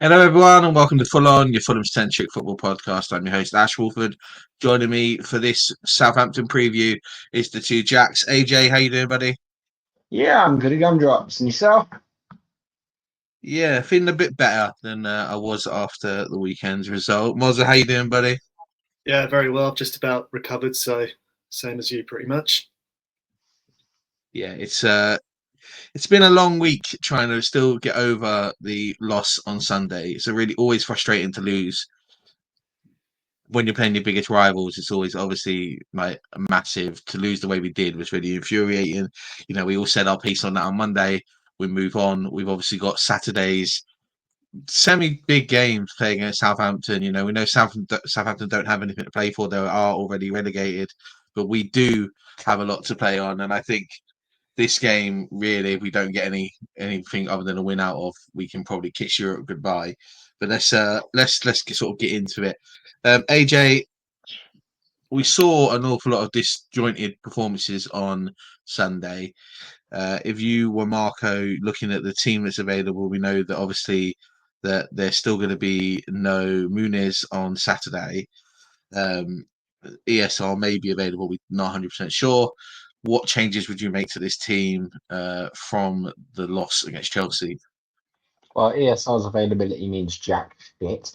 Hello, everyone, and welcome to Full-on, your Fulham-centric football podcast. I'm your host, Ash Woolford. Joining me for this Southampton preview is the two Jacks. AJ, how you doing, buddy? Yeah, I'm good at gumdrops. And yourself? Yeah, feeling a bit better than I was after the weekend's result. Mozza, how you doing, buddy? Yeah, very well. I've just about recovered, so same as you, pretty much. Yeah, it's been a long week trying to still get over the loss on Sunday. It's a really always frustrating to lose when you're playing your biggest rivals. It's always obviously like massive. To lose the way we did was really infuriating. We all said our piece on that on Monday. We move on. We've obviously got Saturday's semi big games playing against Southampton. We know Southampton don't have anything to play for. They are already relegated, but we do have a lot to play on. And I think this game, really, if we don't get anything other than a win out of, we can probably kiss Europe goodbye. But let's sort of get into it. AJ, we saw an awful lot of disjointed performances on Sunday. If you were Marco looking at the team that's available, we know that obviously that there's still going to be no Muniz on Saturday. Um, ESR may be available. We're not 100% sure. What changes would you make to this team from the loss against Chelsea? Well, ESR's availability means jack shit.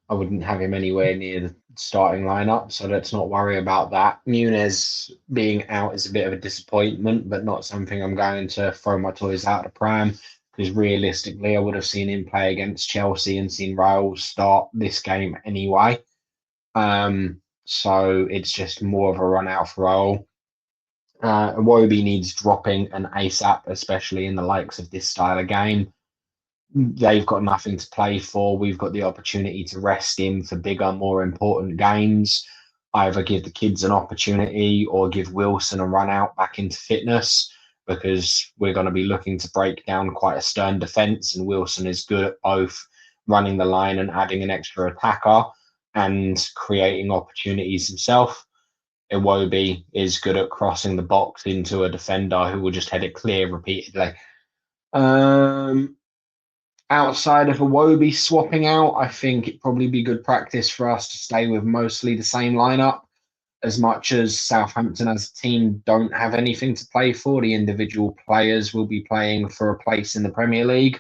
I wouldn't have him anywhere near the starting lineup, so let's not worry about that. Muniz being out is a bit of a disappointment, but not something I'm going to throw my toys out the pram. Because realistically, I would have seen him play against Chelsea and seen Raul start this game anyway. So it's just more of a run out for Raul. Iwobi needs dropping an ASAP, especially in the likes of this style of game. They've got nothing to play for. We've got the opportunity to rest him for bigger, more important games. Either give the kids an opportunity or give Wilson a run out back into fitness because we're going to be looking to break down quite a stern defence. And Wilson is good at both running the line and adding an extra attacker and creating opportunities himself. Iwobi is good at crossing the box into a defender who will just head it clear repeatedly. Um, Outside of Iwobi swapping out, I think it'd probably be good practice for us to stay with mostly the same lineup. As much as Southampton as a team don't have anything to play for, the individual players will be playing for a place in the Premier League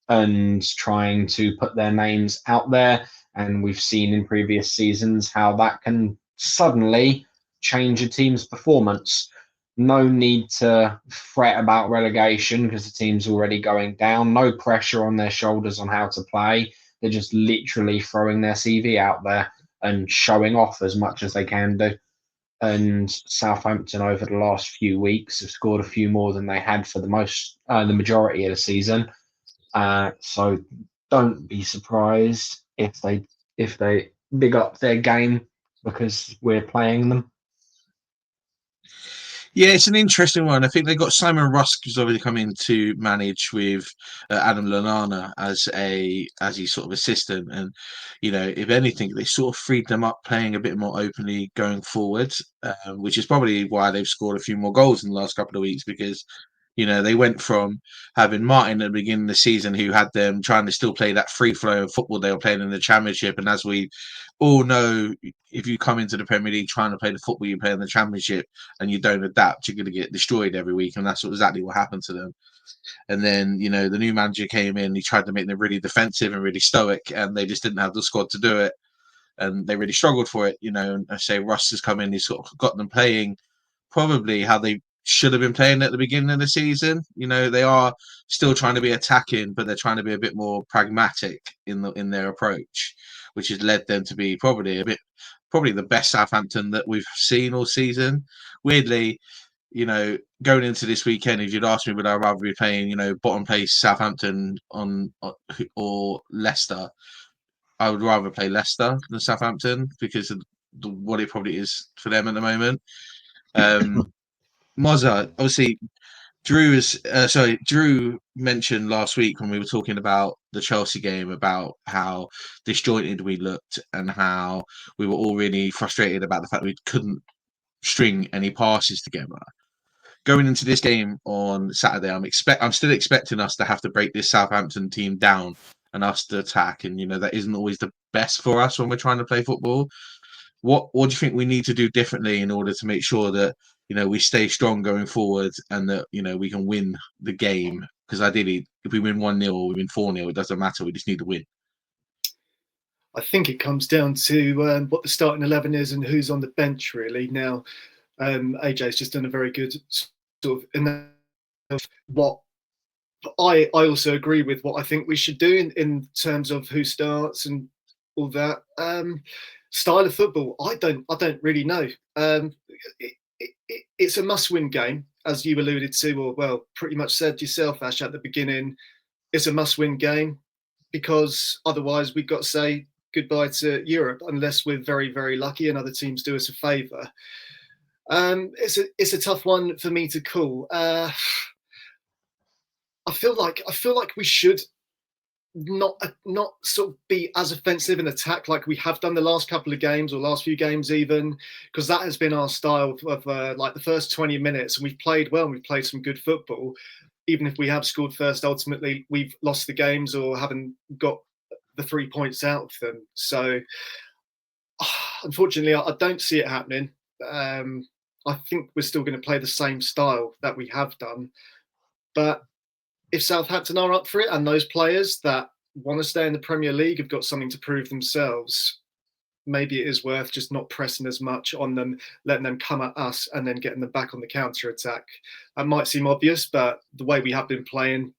and trying to put their names out there. And we've seen in previous seasons how that can suddenly change a team's performance. No need to fret about relegation because the team's already going down. No pressure on their shoulders on how to play. They're just literally throwing their CV out there and showing off as much as they can do. And Southampton over the last few weeks have scored a few more than they had for the majority of the season. So don't be surprised if they big up their game because we're playing them. Yeah, it's an interesting one. I think they got Simon Rusk, who's already come in to manage with Adam Lallana as his sort of assistant, and if anything, they sort of freed them up playing a bit more openly going forward, which is probably why they've scored a few more goals in the last couple of weeks because they went from having Martin at the beginning of the season, who had them trying to still play that free flow of football they were playing in the Championship. And as we all know, if you come into the Premier League trying to play the football you play in the Championship and you don't adapt, you're going to get destroyed every week. And that's exactly what happened to them. And then, the new manager came in, he tried to make them really defensive and really stoic, and they just didn't have the squad to do it. And they really struggled for it. And I say Russ has come in, he's sort of got them playing probably how they should have been playing at the beginning of the season. They are still trying to be attacking, but they're trying to be a bit more pragmatic in their approach, which has led them to be probably the best Southampton that we've seen all season. Weirdly, going into this weekend, if you'd asked me would I rather be playing, bottom place Southampton or Leicester, I would rather play Leicester than Southampton because of what it probably is for them at the moment. Mozza, obviously, Drew mentioned last week when we were talking about the Chelsea game about how disjointed we looked and how we were all really frustrated about the fact we couldn't string any passes together. Going into this game on Saturday, I'm still expecting us to have to break this Southampton team down and us to attack, and that isn't always the best for us when we're trying to play football. What do you think we need to do differently in order to make sure that we stay strong going forward, and that we can win the game? Because ideally, if we win 1-0 or we win 4-0, it doesn't matter. We just need to win. I think it comes down to what the starting 11 is and who's on the bench, really. Now, AJ's just done a very good sort of what I also agree with what I think we should do in terms of who starts and all that. Style of football, I don't really know. It's a must-win game, as you alluded to, or pretty much said yourself, Ash, at the beginning. It's a must-win game because otherwise we've got to say goodbye to Europe unless we're very, very lucky and other teams do us a favour. It's a tough one for me to call. I feel like we should not sort of be as offensive in attack like we have done the last couple of games or last few games even, because that has been our style of like the first 20 minutes, and we've played well and we've played some good football. Even if we have scored first, ultimately we've lost the games or haven't got the 3 points out of them. So unfortunately I don't see it happening. I think we're still going to play the same style that we have done, but if Southampton are up for it and those players that want to stay in the Premier League have got something to prove themselves, maybe it is worth just not pressing as much on them, letting them come at us and then getting them back on the counter-attack. That might seem obvious, but the way we have been playing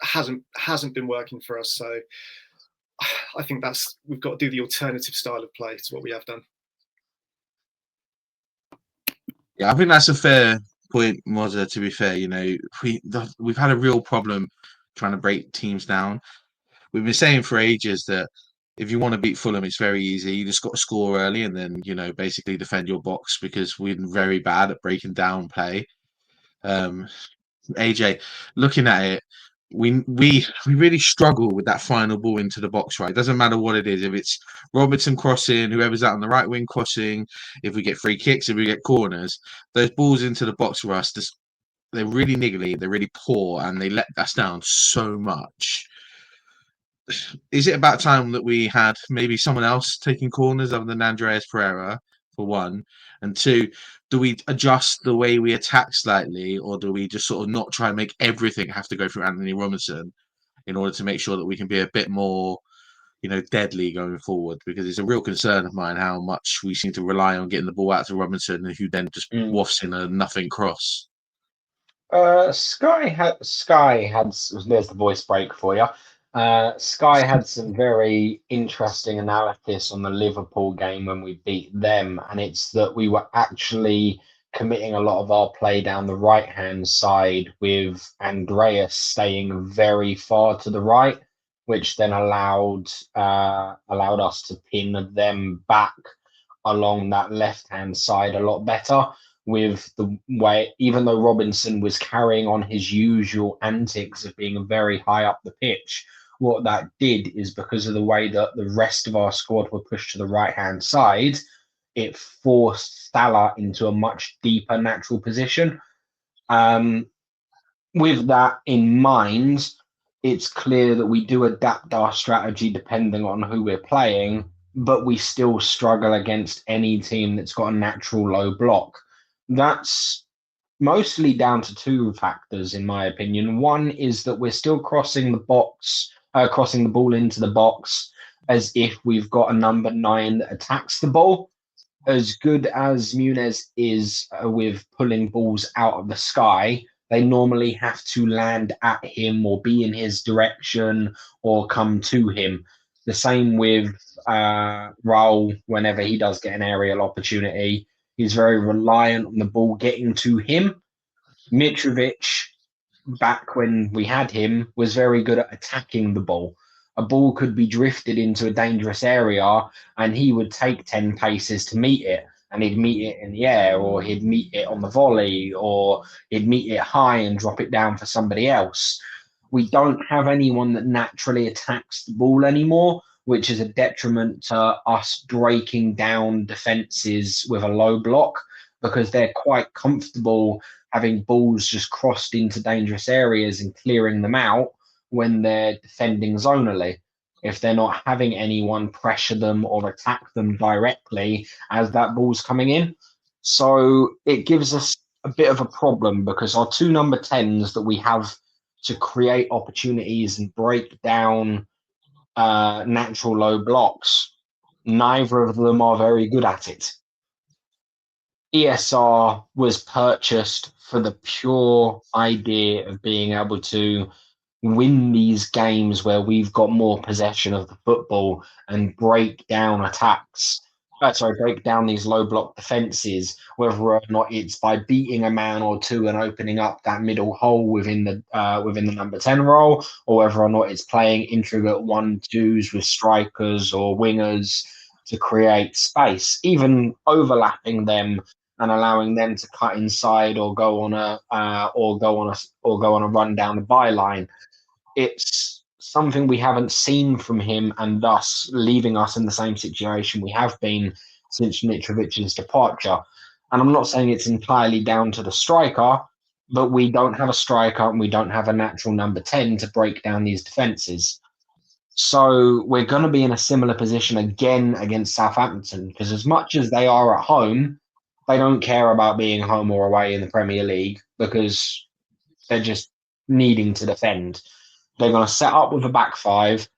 hasn't been working for us. So I think we've got to do the alternative style of play to what we have done. Yeah, I think that's a fair point, Mozza. To be fair, we've had a real problem trying to break teams down. We've been saying for ages that if you want to beat Fulham, it's very easy. You just got to score early and then basically defend your box, because we're very bad at breaking down play. AJ, looking at it, we really struggle with that final ball into the box, right? It doesn't matter what it is. If it's Robertson crossing, whoever's out on the right wing crossing, if we get free kicks, if we get corners, those balls into the box for us, they're really niggly, they're really poor, and they let us down so much. Is it about time that we had maybe someone else taking corners other than Andreas Pereira, for one? And two, do we adjust the way we attack slightly, or do we just sort of not try and make everything have to go through Anthony Robinson in order to make sure that we can be a bit more, deadly going forward? Because it's a real concern of mine how much we seem to rely on getting the ball out to Robinson, who then just wafts in a nothing cross. Sky had there's the voice break for you. Sky had some very interesting analysis on the Liverpool game when we beat them, and it's that we were actually committing a lot of our play down the right-hand side with Andreas staying very far to the right, which then allowed us to pin them back along that left-hand side a lot better. With the way, even though Robinson was carrying on his usual antics of being very high up the pitch, what that did is, because of the way that the rest of our squad were pushed to the right-hand side, it forced Salah into a much deeper natural position. With that in mind, it's clear that we do adapt our strategy depending on who we're playing, but we still struggle against any team that's got a natural low block. That's mostly down to two factors, in my opinion. One is that we're still crossing the ball into the box as if we've got a number 9 that attacks the ball. As good as Muniz is with pulling balls out of the sky, they normally have to land at him or be in his direction or come to him. The same with Raul. Whenever he does get an aerial opportunity, he's very reliant on the ball getting to him. Mitrovic, back when we had him, was very good at attacking the ball. A ball could be drifted into a dangerous area and he would take 10 paces to meet it. And he'd meet it in the air, or he'd meet it on the volley, or he'd meet it high and drop it down for somebody else. We don't have anyone that naturally attacks the ball anymore, which is a detriment to us breaking down defences with a low block, because they're quite comfortable having balls just crossed into dangerous areas and clearing them out when they're defending zonally. if they're not having anyone pressure them or attack them directly as that ball's coming in. So it gives us a bit of a problem because our two number 10s that we have to create opportunities and break down natural low blocks, neither of them are very good at it. ESR was purchased for the pure idea of being able to win these games where we've got more possession of the football and break down attacks. Break down these low block defenses, whether or not it's by beating a man or two and opening up that middle hole within the number 10 role, or whether or not it's playing intricate 1-2s with strikers or wingers to create space, even overlapping them and allowing them to cut inside or go on a run down the byline. It's something we haven't seen from him, and thus leaving us in the same situation we have been since Mitrovic's departure. And I'm not saying it's entirely down to the striker, but we don't have a striker and we don't have a natural number 10 to break down these defenses. So we're going to be in a similar position again against Southampton, because as much as they are at home, they don't care about being home or away in the Premier League because they're just needing to defend. They're going to set up with a back five.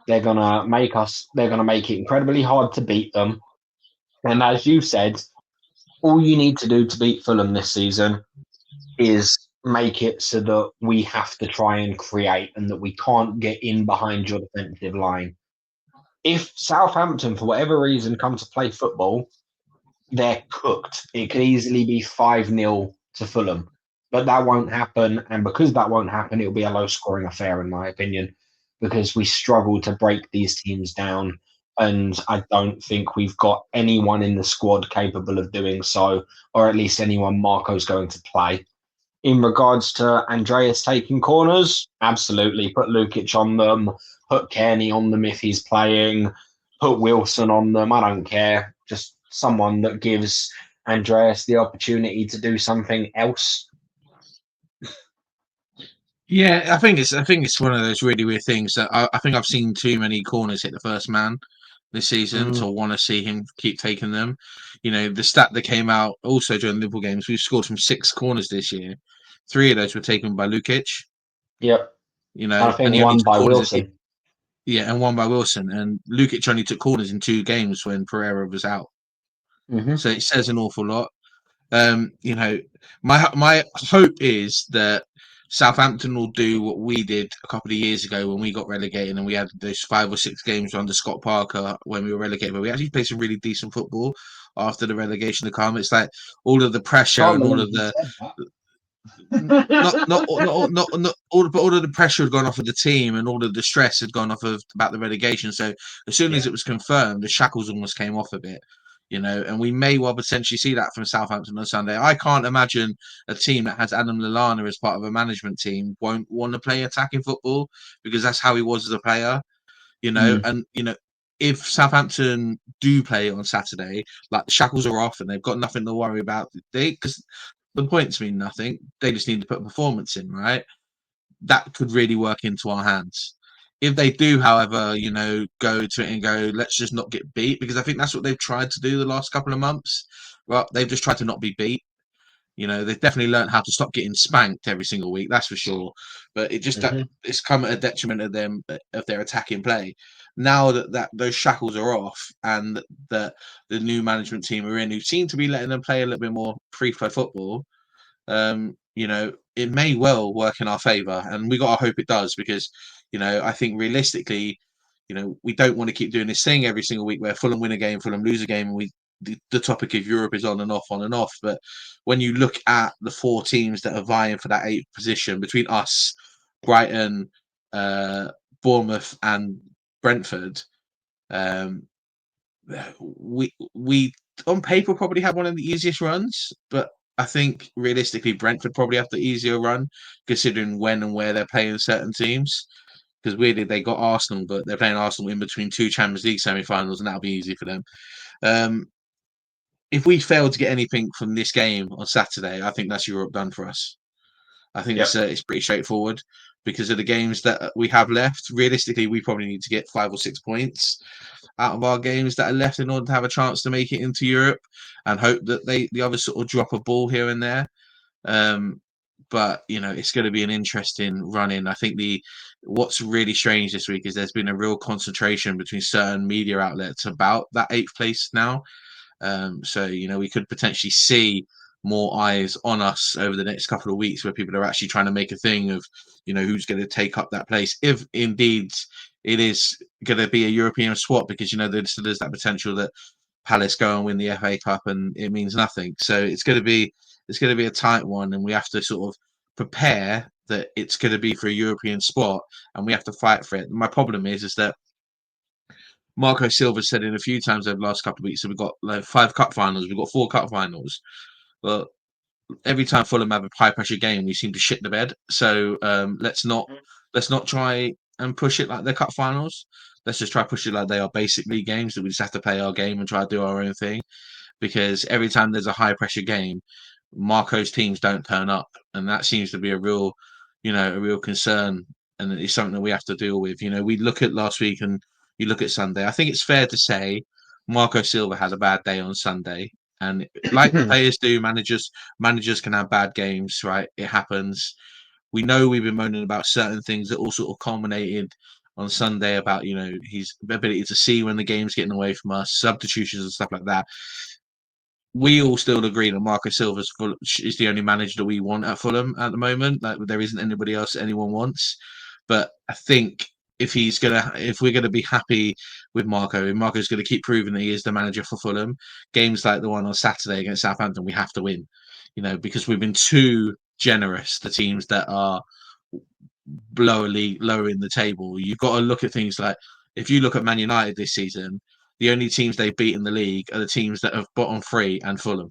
They're going to make it incredibly hard to beat them. And as you said, all you need to do to beat Fulham this season is make it so that we have to try and create and that we can't get in behind your defensive line. If Southampton, for whatever reason, come to play football, they're cooked. It could easily be 5-0 to Fulham. But that won't happen. And because that won't happen, it'll be a low-scoring affair, in my opinion, because we struggle to break these teams down. And I don't think we've got anyone in the squad capable of doing so, or at least anyone Marco's going to play. In regards to Andreas taking corners, absolutely. Put Lukic on them. Put Kearney on them if he's playing. Put Wilson on them. I don't care. Just someone that gives Andreas the opportunity to do something else. Yeah, I think it's one of those really weird things that I think I've seen too many corners hit the first man this season to want to see him keep taking them. You know, the stat that came out also during the Liverpool games, we've scored from 6 corners this year. 3 of those were taken by Lukic. Yep. You know, I think one by Wilson. And one by Wilson. And Lukic only took corners in 2 games when Pereira was out. Mm-hmm. So it says an awful lot. You know, my hope is that Southampton will do what we did a couple of years ago when we got relegated and we had those 5 or 6 games under Scott Parker when we were relegated, but we actually played some really decent football after the relegation to come. It's like all of the pressure and all of the not all of the pressure had gone off of the team and all of the stress had gone off of about the relegation. So as soon as it was confirmed, the shackles almost came off a bit. You know, and we may well potentially see that from Southampton on Sunday. I can't imagine a team that has Adam Lallana as part of a management team won't want to play attacking football because that's how he was as a player, you know. And, you know, if Southampton do play on Saturday, like the shackles are off and they've got nothing to worry about, because the points mean nothing. They just need to put a performance in, right? That could really work into our hands. If they do, however, you know, go to it and go, let's just not get beat, because I think that's what they've tried to do the last couple of months. Well, they've just tried to not be beat. You know, they've definitely learned how to stop getting spanked every single week, that's for sure. But it just it's come at a detriment of them of their attacking play. Now that those shackles are off and that the new management team are in, who seem to be letting them play a little bit more free flow football, you know, it may well work in our favour, and we got to hope it does because, you know, I think realistically, you know, we don't want to keep doing this thing every single week where Fulham win a game, Fulham lose a game, and the topic of Europe is on and off, on and off. But when you look at the 4 teams that are vying for that 8th position between us, Brighton, Bournemouth, and Brentford, we on paper probably have one of the easiest runs, but I think realistically Brentford probably have the easier run considering when and where they're playing certain teams. Because weirdly they got Arsenal, but they're playing Arsenal in between 2 Champions League semi-finals, and that'll be easy for them. If we fail to get anything from this game on Saturday, I think that's Europe done for us. I think it's pretty straightforward. because of the games that we have left. Realistically, we probably need to get 5 or 6 points out of our games that are left in order to have a chance to make it into Europe, and hope that the others sort of drop a ball here and there. But it's going to be an interesting run in. I think what's really strange this week is there's been a real concentration between certain media outlets about that 8th place now. So we could potentially see more eyes on us over the next couple of weeks, where people are actually trying to make a thing of who's going to take up that place, if indeed it is going to be a European swap, because there's that potential that Palace go and win the FA Cup and it means nothing. So it's going to be a tight one, and we have to sort of prepare that it's going to be for a European spot, and we have to fight for it. My problem is that Marco Silva said in a few times over the last couple of weeks that we've got like 5 cup finals, we've got 4 cup finals. But every time Fulham have a high pressure game, we seem to shit the bed. So let's not try and push it like they're cup finals. Let's just try to push it like they are basic league games, that we just have to play our game and try to do our own thing. Because every time there's a high pressure game, Marco's teams don't turn up, and that seems to be a real concern, and it's something that we have to deal with. We look at last week and you look at Sunday. I think it's fair to say Marco Silva had a bad day on Sunday, and like players do, managers can have bad games, right? It happens. We know we've been moaning about certain things that all sort of culminated on Sunday about his ability to see when the game's getting away from us, substitutions and stuff like that. We all still agree that Marco Silva is the only manager that we want at Fulham at the moment. Like, there isn't anybody else that anyone wants. But I think if we're gonna be happy with Marco, and Marco's gonna keep proving that he is the manager for Fulham, games like the one on Saturday against Southampton, we have to win. Because we've been too generous to teams that are lower in the table. You've got to look at things like, if you look at Man United this season, the only teams they've beat in the league are the teams that have bottom 3 and Fulham.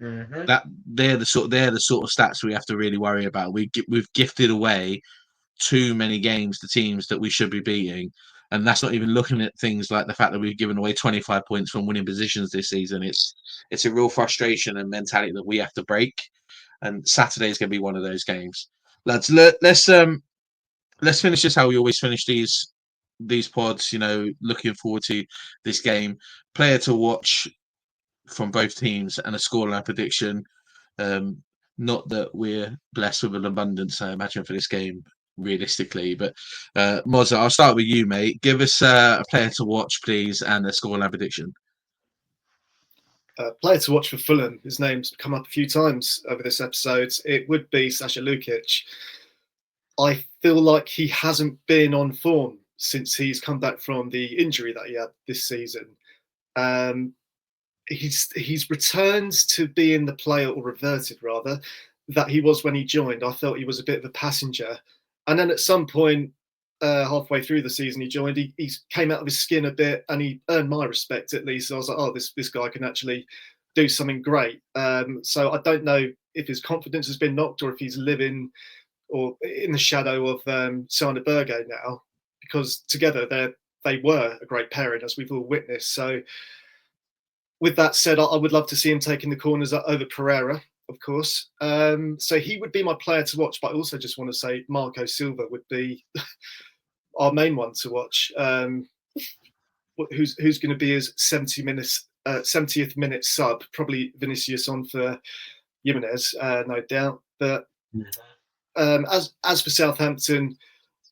Mm-hmm. That they're the sort of stats we have to really worry about. We've gifted away too many games to teams that we should be beating, and that's not even looking at things like the fact that we've given away 25 points from winning positions this season. It's a real frustration and mentality that we have to break, and Saturday is going to be one of those games. Lads, let's finish this how we always finish these pods. Looking forward to this game. Player to watch from both teams, and a scoreline prediction. Not that we're blessed with an abundance, I imagine, for this game, realistically. But Mozza, I'll start with you, mate. Give us a player to watch, please, and a scoreline prediction. Player to watch for Fulham. His name's come up a few times over this episode. It would be Sasha Lukic. I feel like he hasn't been on form since he's come back from the injury that he had this season. He's returned to being the player, or reverted rather, that he was when he joined. I felt he was a bit of a passenger, and then at some point, halfway through the season, he joined. He came out of his skin a bit, and he earned my respect at least. So I was like, oh, this guy can actually do something great. So I don't know if his confidence has been knocked, or if he's living or in the shadow of Sana Berge now, because together they were a great pairing, as we've all witnessed. So with that said, I would love to see him taking the corners over Pereira, of course. So he would be my player to watch, but I also just want to say Marco Silva would be our main one to watch. Who's going to be his 70th minute sub? Probably Vinicius on for Jimenez, no doubt. But as for Southampton,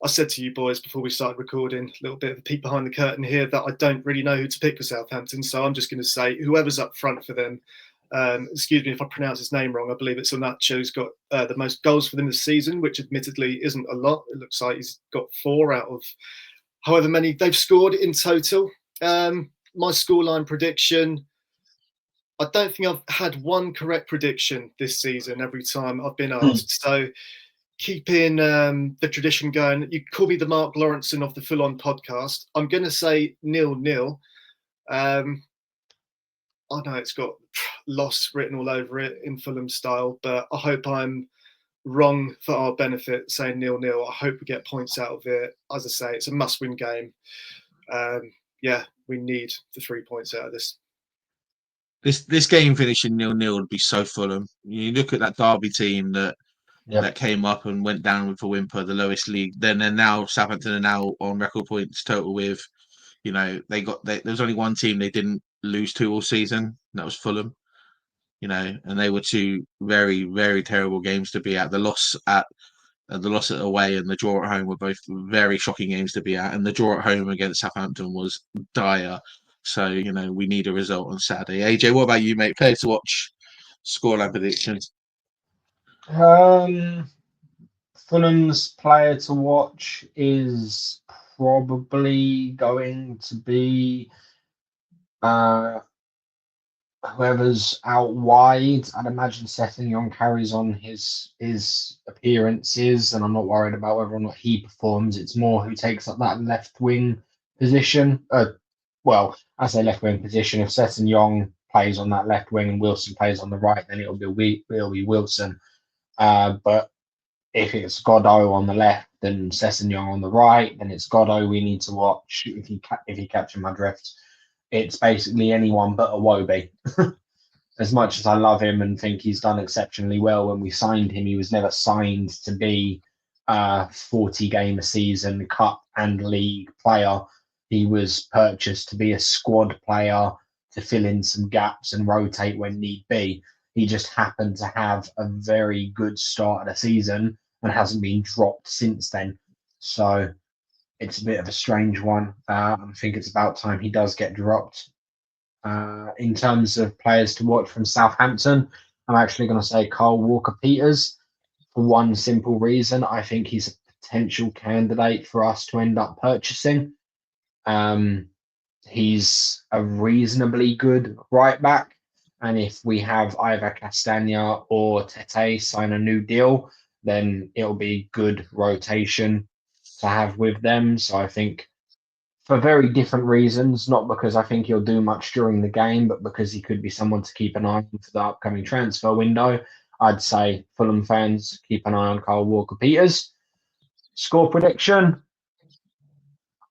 I said to you boys before we started recording, a little bit of a peek behind the curtain here, that I don't really know who to pick for Southampton. So I'm just going to say whoever's up front for them. Excuse me if I pronounce his name wrong. I believe it's Onacho who's got the most goals for them this season, which admittedly isn't a lot. It looks like he's got 4 out of however many they've scored in total. My scoreline prediction, I don't think I've had one correct prediction this season every time I've been asked. So keeping the tradition going, you call me the Mark Lawrenson of the Ful-on podcast. I'm going to say 0-0. I know it's got loss written all over it in Fulham style, but I hope I'm wrong for our benefit saying 0-0. I hope we get points out of it. As I say, it's a must-win game. We need the 3 points out of this. This game finishing 0-0 would be so Fulham. You look at that Derby team that that came up and went down with a whimper, the lowest league. Then they're now Southampton are now on record points total with, there was only one team they didn't lose to all season, and that was Fulham. And they were two very, very terrible games to be at. The loss at away and the draw at home were both very shocking games to be at, and the draw at home against Southampton was dire. So we need a result on Saturday. AJ, what about you, mate? Player to watch, scoreline predictions. Fulham's player to watch is probably going to be whoever's out wide. I'd imagine Young carries on his appearances, and I'm not worried about whether or not he performs. It's more who takes up that left wing position. Well, I say left wing position. If Young plays on that left wing and Wilson plays on the right, then it'll be Wilson. But if it's Godot on the left and Young on the right, then it's Godot we need to watch. If you capture my drift, it's basically anyone but Iwobi. As much as I love him and think he's done exceptionally well when we signed him, he was never signed to be a 40 game a season cup and league player. He was purchased to be a squad player to fill in some gaps and rotate when need be. He just happened to have a very good start of the season and hasn't been dropped since then. So it's a bit of a strange one. I think it's about time he does get dropped. In terms of players to watch from Southampton, I'm actually going to say Kyle Walker-Peters for one simple reason. I think he's a potential candidate for us to end up purchasing. He's a reasonably good right back. And if we have either Castagna or Tete sign a new deal, then it'll be good rotation to have with them. So I think for very different reasons, not because I think he'll do much during the game, but because he could be someone to keep an eye on for the upcoming transfer window, I'd say Fulham fans, keep an eye on Kyle Walker-Peters. Score prediction.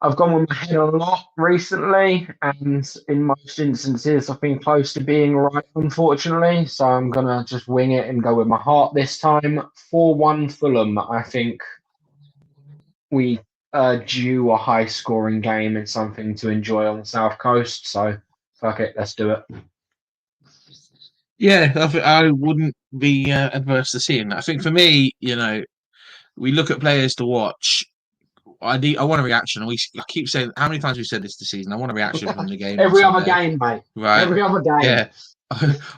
I've gone with my head a lot recently, and in most instances, I've been close to being right, unfortunately. So I'm going to just wing it and go with my heart this time. 4-1 Fulham. I think we due a high-scoring game and something to enjoy on the South Coast. So, fuck it, let's do it. Yeah, I wouldn't be adverse to seeing that. I think for me, we look at players to watch. I want a reaction. I keep saying, how many times we've said this season? I want a reaction from the game. Every other game, mate. Right. Every other game. Yeah.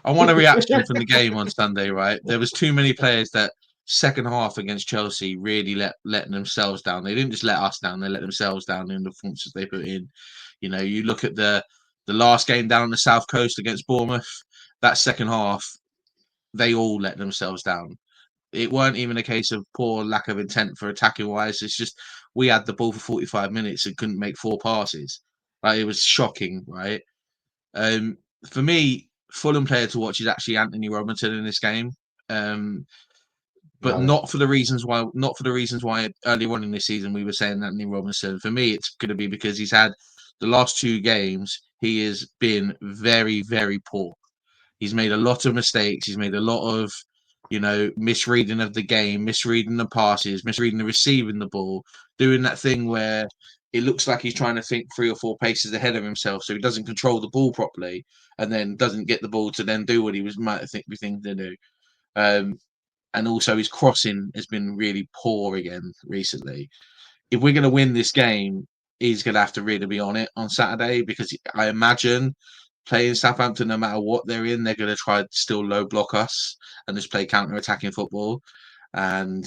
I want a reaction from the game on Sunday, right? There was too many players that second half against Chelsea really letting themselves down. They didn't just let us down, they let themselves down in the performances they put in. You look at the last game down on the South Coast against Bournemouth, that second half, they all let themselves down. It weren't even a case of poor lack of intent for attacking wise. It's just we had the ball for 45 minutes and couldn't make 4 passes. Like, it was shocking, right? For me, Fulham player to watch is actually Anthony Robinson in this game. But not for the reasons why earlier on in this season we were saying Anthony Robinson. For me, it's going to be because he's had the last 2 games, he has been very, very poor. He's made a lot of mistakes. He's made a lot of, misreading of the game, misreading the passes, misreading the receiving the ball, doing that thing where it looks like he's trying to think 3 or 4 paces ahead of himself, so he doesn't control the ball properly, and then doesn't get the ball to then do what he might be thinking to do. And also his crossing has been really poor again recently. If we're going to win this game, he's going to have to really be on it on Saturday, because I imagine playing Southampton, no matter what they're in, they're going to try to still low block us and just play counter-attacking football. And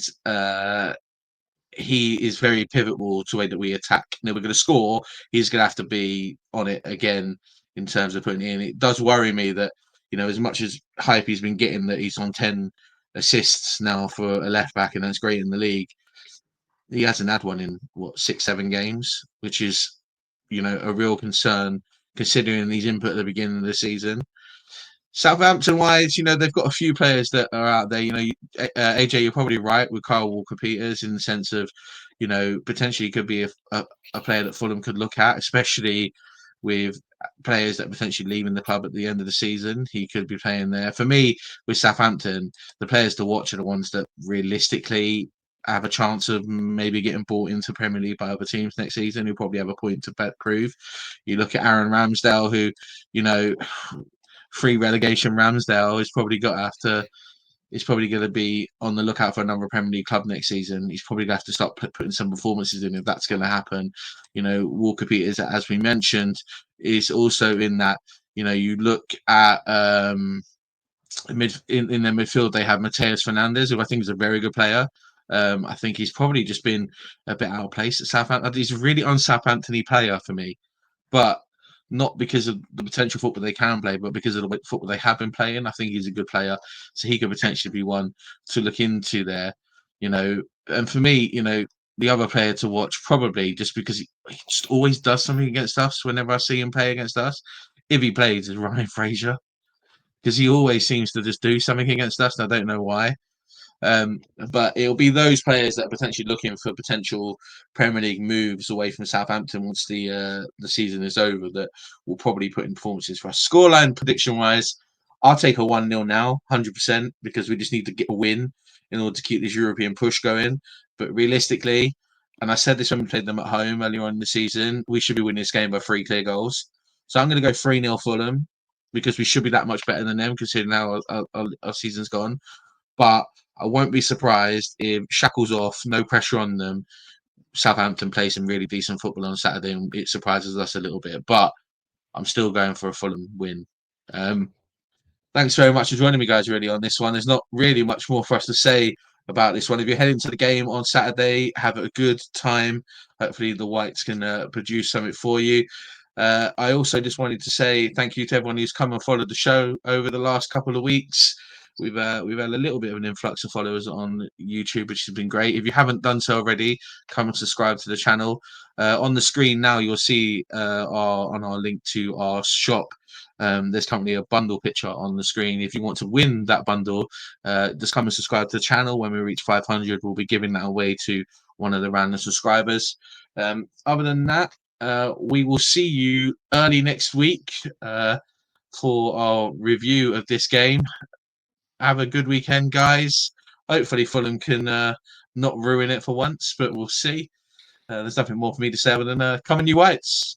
he is very pivotal to the way that we attack. Now we're going to score. He's going to have to be on it again in terms of putting it in. It does worry me that, as much as hype he's been getting, that he's on 10 assists now for a left back, and that's great in the league. He hasn't had one in 6-7 games, which is, a real concern considering his input at the beginning of the season. Southampton wise, they've got a few players that are out there. AJ, you're probably right with Kyle Walker-Peters in the sense of, potentially could be a player that Fulham could look at, especially with players that are potentially leaving the club at the end of the season. He could be playing there. For me, with Southampton, the players to watch are the ones that realistically have a chance of maybe getting bought into Premier League by other teams next season, who probably have a point to prove. You look at Aaron Ramsdale, who, you know, free relegation Ramsdale is probably got after. He's probably going to be on the lookout for another Premier League club next season. He's probably going to have to start putting some performances in if that's going to happen. You know, Walker Peters, as we mentioned, is also in that. You know, you look at in their midfield, they have Mateus Fernandes, who I think is a very good player. I think he's probably just been a bit out of place at Southampton. He's a really un-Southampton-y player for me, but not because of the potential football they can play, but because of the football they have been playing. I think he's a good player, so he could potentially be one to look into there. You know, and for me, you know, the other player to watch probably just because he just always does something against us whenever I see him play against us. If he plays, is Ryan Fraser, because he always seems to just do something against us. And I don't know why. But it'll be those players that are potentially looking for potential Premier League moves away from Southampton once the season is over that will probably put in performances for us. Scoreline prediction wise, I'll take a 1-0 now, 100%, because we just need to get a win in order to keep this European push going. But realistically, and I said this when we played them at home earlier on in the season, we should be winning this game by 3 clear goals. So I'm going to go 3-0 Fulham because we should be that much better than them considering how our season's gone. But I won't be surprised if shackles off, no pressure on them. Southampton play some really decent football on Saturday, and it surprises us a little bit. But I'm still going for a Fulham win. Thanks very much for joining me, guys, really, on this one. There's not really much more for us to say about this one. If you're heading to the game on Saturday, have a good time. Hopefully the Whites can produce something for you. I also just wanted to say thank you to everyone who's come and followed the show over the last couple of weeks. We've had a little bit of an influx of followers on YouTube, which has been great. If you haven't done so already, come and subscribe to the channel. On the screen now, you'll see on our link to our shop. There's currently a bundle picture on the screen. If you want to win that bundle, just come and subscribe to the channel. When we reach 500, we'll be giving that away to one of the random subscribers. Other than that, we will see you early next week for our review of this game. Have a good weekend, guys. Hopefully Fulham can not ruin it for once, but we'll see. There's nothing more for me to say other than come on, you Whites.